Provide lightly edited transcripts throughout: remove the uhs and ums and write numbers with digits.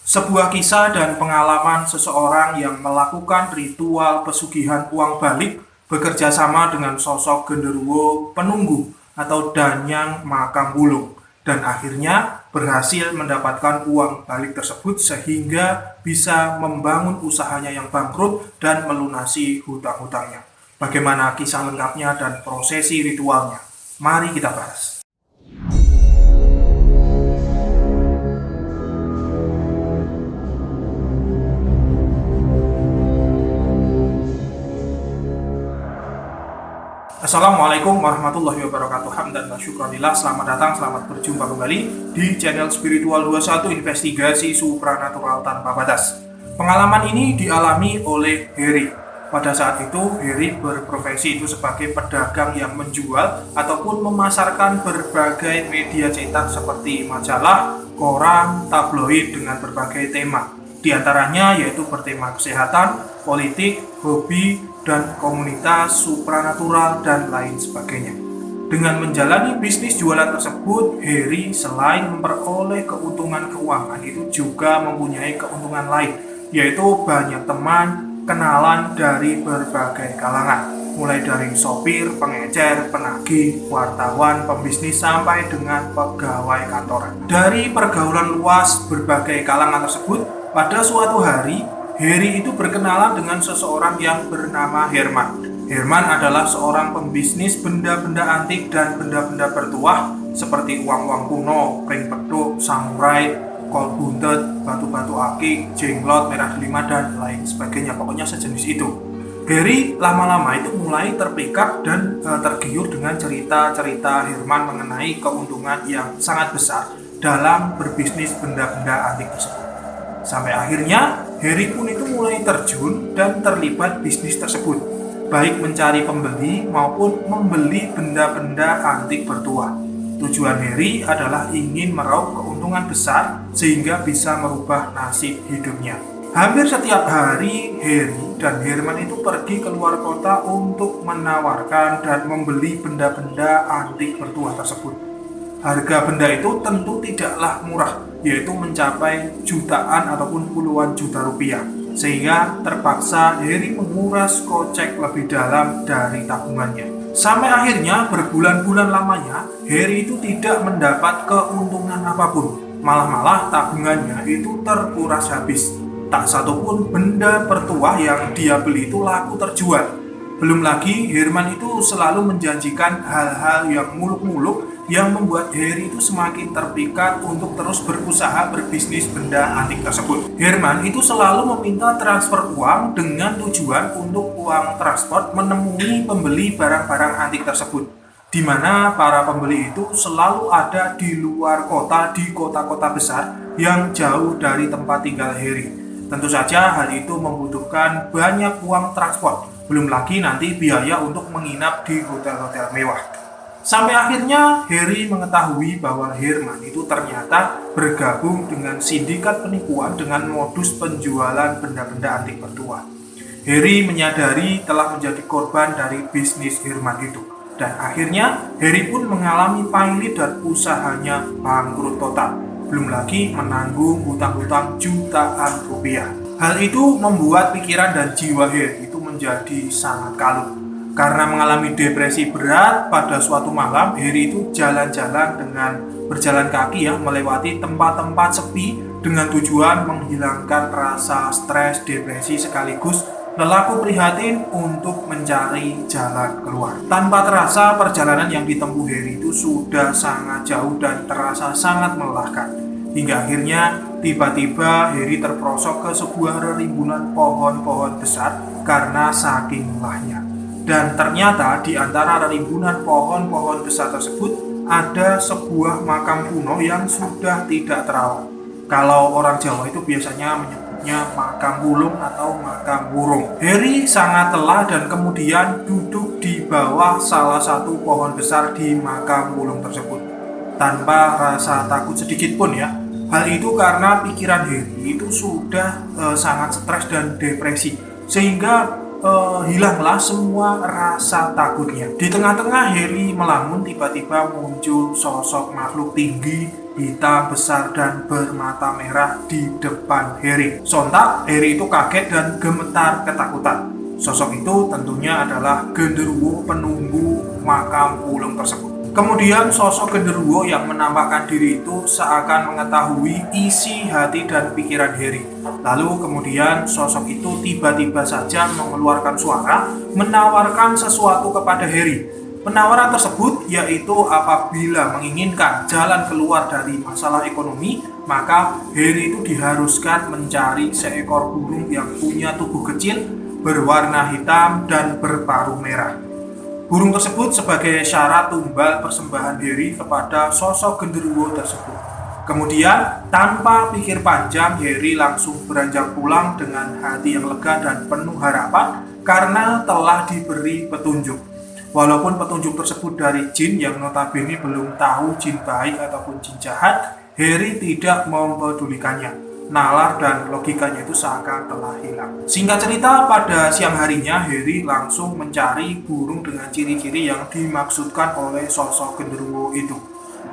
Sebuah kisah dan pengalaman seseorang yang melakukan ritual pesugihan uang balik bekerja sama dengan sosok genderuwo penunggu atau danyang makam bulung dan akhirnya berhasil mendapatkan uang balik tersebut sehingga bisa membangun usahanya yang bangkrut dan melunasi hutang-hutangnya. Bagaimana kisah lengkapnya dan prosesi ritualnya? Mari kita bahas. Assalamualaikum warahmatullahi wabarakatuh. Hamdan wa syukranillah. Selamat datang, selamat berjumpa kembali di channel Spiritual 21 Investigasi Supranatural Tanpa Batas. Pengalaman ini dialami oleh Heri. Pada saat itu, Heri berprofesi itu sebagai pedagang yang menjual ataupun memasarkan berbagai media cetak seperti majalah, koran, tabloid dengan berbagai tema. Di antaranya yaitu bertema kesehatan, politik, hobi, dan komunitas supranatural dan lain sebagainya. Dengan menjalani bisnis jualan tersebut, Heri selain memperoleh keuntungan keuangan itu juga mempunyai keuntungan lain, yaitu banyak teman, kenalan dari berbagai kalangan, mulai dari sopir, pengecer, penagih, wartawan, pembisnis, sampai dengan pegawai kantoran. Dari pergaulan luas berbagai kalangan tersebut, pada suatu hari Heri itu berkenalan dengan seseorang yang bernama Herman. Herman adalah seorang pembisnis benda-benda antik dan benda-benda bertuah seperti uang-uang kuno, ring peduk, samurai, kol buntet, batu-batu akik, jenglot, merah delima, dan lain sebagainya. Pokoknya sejenis itu. Heri lama-lama itu mulai terpikat dan tergiur dengan cerita-cerita Herman mengenai keuntungan yang sangat besar dalam berbisnis benda-benda antik tersebut. Sampai akhirnya Heri pun itu mulai terjun dan terlibat bisnis tersebut, baik mencari pembeli maupun membeli benda-benda antik bertuah. Tujuan Heri adalah ingin meraup keuntungan besar sehingga bisa merubah nasib hidupnya. Hampir setiap hari Heri dan Herman itu pergi ke luar kota untuk menawarkan dan membeli benda-benda antik bertuah tersebut. Harga benda itu tentu tidaklah murah, yaitu mencapai jutaan ataupun puluhan juta rupiah, sehingga terpaksa Heri menguras kocek lebih dalam dari tabungannya. Sampai akhirnya berbulan-bulan lamanya Heri itu tidak mendapat keuntungan apapun, malah tabungannya itu terkuras habis. Tak satupun benda bertuah yang dia beli itu laku terjual. Belum lagi Herman itu selalu menjanjikan hal-hal yang muluk-muluk yang membuat Heri itu semakin terpikat untuk terus berusaha berbisnis benda antik tersebut. Herman itu selalu meminta transfer uang dengan tujuan untuk uang transport menemui pembeli barang-barang antik tersebut, di mana para pembeli itu selalu ada di luar kota, di kota-kota besar yang jauh dari tempat tinggal Heri. Tentu saja hal itu membutuhkan banyak uang transport, belum lagi nanti biaya untuk menginap di hotel-hotel mewah. Sampai akhirnya Heri mengetahui bahwa Herman itu ternyata bergabung dengan sindikat penipuan dengan modus penjualan benda-benda antik bertuah. Heri menyadari telah menjadi korban dari bisnis Herman itu, dan akhirnya Heri pun mengalami pailit dan usahanya bangkrut total. Belum lagi menanggung hutang-hutang jutaan rupiah. Hal itu membuat pikiran dan jiwa Heri itu menjadi sangat kalut. Karena mengalami depresi berat, pada suatu malam Heri itu jalan-jalan dengan berjalan kaki melewati tempat-tempat sepi dengan tujuan menghilangkan rasa stres, depresi, sekaligus lelaku prihatin untuk mencari jalan keluar. Tanpa terasa perjalanan yang ditempuh Heri itu sudah sangat jauh dan terasa sangat melelahkan. Hingga akhirnya tiba-tiba Heri terperosok ke sebuah rerimbunan pohon-pohon besar karena saking lelahnya. Dan ternyata di antara rerimbunan pohon-pohon besar tersebut ada sebuah makam kuno yang sudah tidak terawat. Kalau orang Jawa itu biasanya menyebutnya makam bulung atau makam burung. Heri sangat lelah dan kemudian duduk di bawah salah satu pohon besar di makam bulung tersebut, tanpa rasa takut sedikit pun ya. Hal itu karena pikiran Heri itu sudah sangat stres dan depresi, sehingga hilanglah semua rasa takutnya. Di tengah-tengah Heri melamun, tiba-tiba muncul sosok makhluk tinggi hitam besar dan bermata merah di depan Harry. Sontak Harry itu kaget dan gemetar ketakutan. Sosok itu tentunya adalah genderuwo penunggu makam ulung tersebut. Kemudian sosok genderuwo yang menampakkan diri itu seakan mengetahui isi hati dan pikiran Harry. Lalu kemudian sosok itu tiba-tiba saja mengeluarkan suara menawarkan sesuatu kepada Harry. Penawaran tersebut yaitu apabila menginginkan jalan keluar dari masalah ekonomi, maka Harry itu diharuskan mencari seekor burung yang punya tubuh kecil, berwarna hitam dan berparuh merah. Burung tersebut sebagai syarat tumbal persembahan Harry kepada sosok genderuwo tersebut. Kemudian tanpa pikir panjang, Harry langsung beranjak pulang dengan hati yang lega dan penuh harapan karena telah diberi petunjuk. Walaupun petunjuk tersebut dari jin yang notabene belum tahu jin baik ataupun jin jahat, Harry tidak mempedulikannya. Nalar dan logikanya itu seakan telah hilang. Singkat cerita, pada siang harinya Harry langsung mencari burung dengan ciri-ciri yang dimaksudkan oleh sosok genderuwo itu.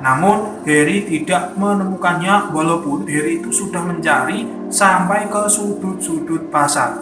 Namun Harry tidak menemukannya walaupun Harry itu sudah mencari sampai ke sudut-sudut pasar.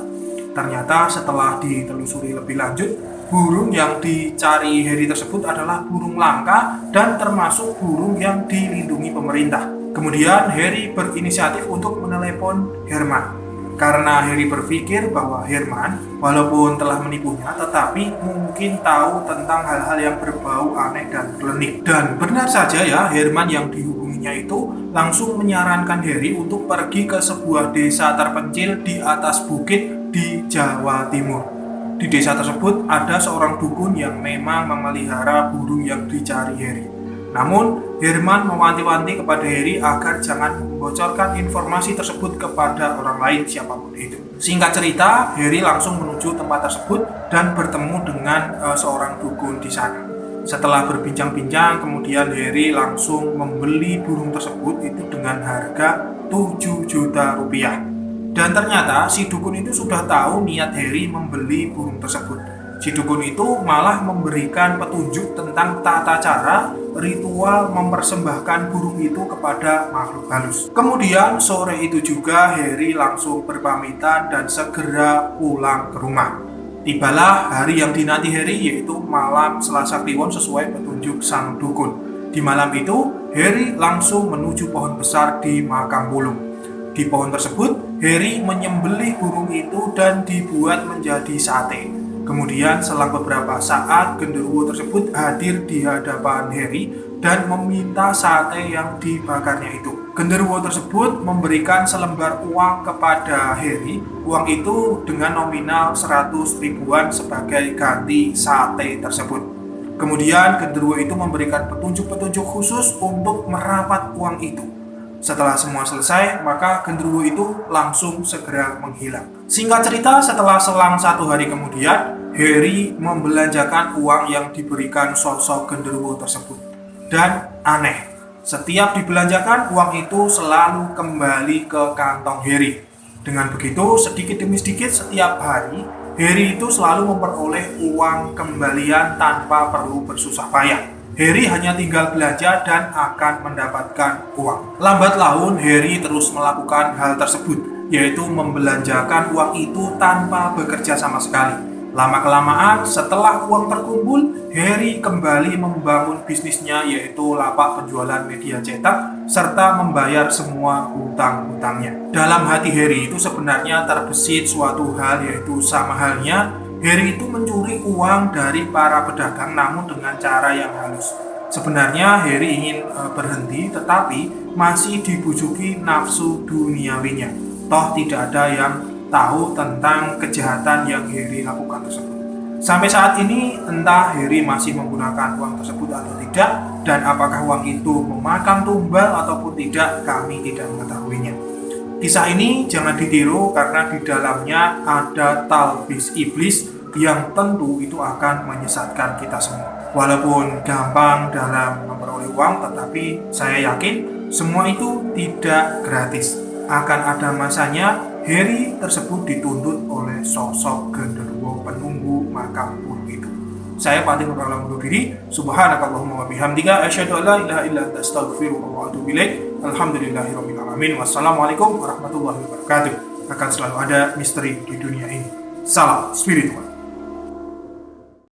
Ternyata setelah ditelusuri lebih lanjut, burung yang dicari Harry tersebut adalah burung langka dan termasuk burung yang dilindungi pemerintah. Kemudian Harry berinisiatif untuk menelepon Herman. Karena Harry berpikir bahwa Herman walaupun telah menipunya tetapi mungkin tahu tentang hal-hal yang berbau aneh dan klinik. Dan benar saja ya, Herman yang dihubunginya itu langsung menyarankan Harry untuk pergi ke sebuah desa terpencil di atas bukit di Jawa Timur. Di desa tersebut ada seorang dukun yang memang memelihara burung yang dicari Harry. Namun, Herman mewanti-wanti kepada Harry agar jangan membocorkan informasi tersebut kepada orang lain siapapun itu. Singkat cerita, Harry langsung menuju tempat tersebut dan bertemu dengan seorang dukun di sana. Setelah berbincang-bincang, kemudian Harry langsung membeli burung tersebut itu dengan harga 7 juta rupiah. Dan ternyata si dukun itu sudah tahu niat Harry membeli burung tersebut. Si dukun itu malah memberikan petunjuk tentang tata cara ritual mempersembahkan burung itu kepada makhluk halus. Kemudian sore itu juga Harry langsung berpamitan dan segera pulang ke rumah. Tibalah hari yang dinanti Harry, yaitu malam Selasa Kliwon sesuai petunjuk sang dukun. Di malam itu Harry langsung menuju pohon besar di makam ulung. Di pohon tersebut Harry menyembelih burung itu dan dibuat menjadi sate. Kemudian selang beberapa saat genderuwo tersebut hadir di hadapan Harry dan meminta sate yang dibakarnya itu. Genderuwo tersebut memberikan selembar uang kepada Harry. Uang itu dengan nominal 100 ribuan sebagai ganti sate tersebut. Kemudian genderuwo itu memberikan petunjuk-petunjuk khusus untuk merapat uang itu. Setelah semua selesai, maka genderuwo itu langsung segera menghilang. Singkat cerita, setelah selang 1 hari kemudian, Harry membelanjakan uang yang diberikan sosok genderuwo tersebut. Dan aneh, setiap dibelanjakan, uang itu selalu kembali ke kantong Harry. Dengan begitu, sedikit demi sedikit setiap hari, Harry itu selalu memperoleh uang kembalian tanpa perlu bersusah payah. Harry hanya tinggal belanja dan akan mendapatkan uang. Lambat laun, Harry terus melakukan hal tersebut, yaitu membelanjakan uang itu tanpa bekerja sama sekali. Lama-kelamaan, setelah uang terkumpul, Harry kembali membangun bisnisnya, yaitu lapak penjualan media cetak, serta membayar semua hutang-hutangnya. Dalam hati Harry itu sebenarnya terbesit suatu hal, yaitu sama halnya Harry itu mencuri uang dari para pedagang namun dengan cara yang halus. Sebenarnya Harry ingin berhenti tetapi masih dibujuki nafsu duniawinya. Toh tidak ada yang tahu tentang kejahatan yang Harry lakukan tersebut. Sampai saat ini entah Harry masih menggunakan uang tersebut atau tidak, dan apakah uang itu memakan tumbal ataupun tidak, kami tidak mengetahuinya. Kisah ini jangan ditiru karena di dalamnya ada talbis iblis yang tentu itu akan menyesatkan kita semua. Walaupun gampang dalam memperoleh uang, tetapi saya yakin semua itu tidak gratis. Akan ada masanya Harry tersebut dituntut oleh sosok genderuwo penunggu makam ulung itu. Saya Pak Ati Nurul undur diri. Subhanakallahumma wa bihamdika asyhadu an la ilaha illa anta astaghfiruka wa atubu ilaik. Alhamdulillahirabbil alamin. Wassalamualaikum warahmatullahi wabarakatuh. Akan selalu ada misteri di dunia ini. Salam spiritual.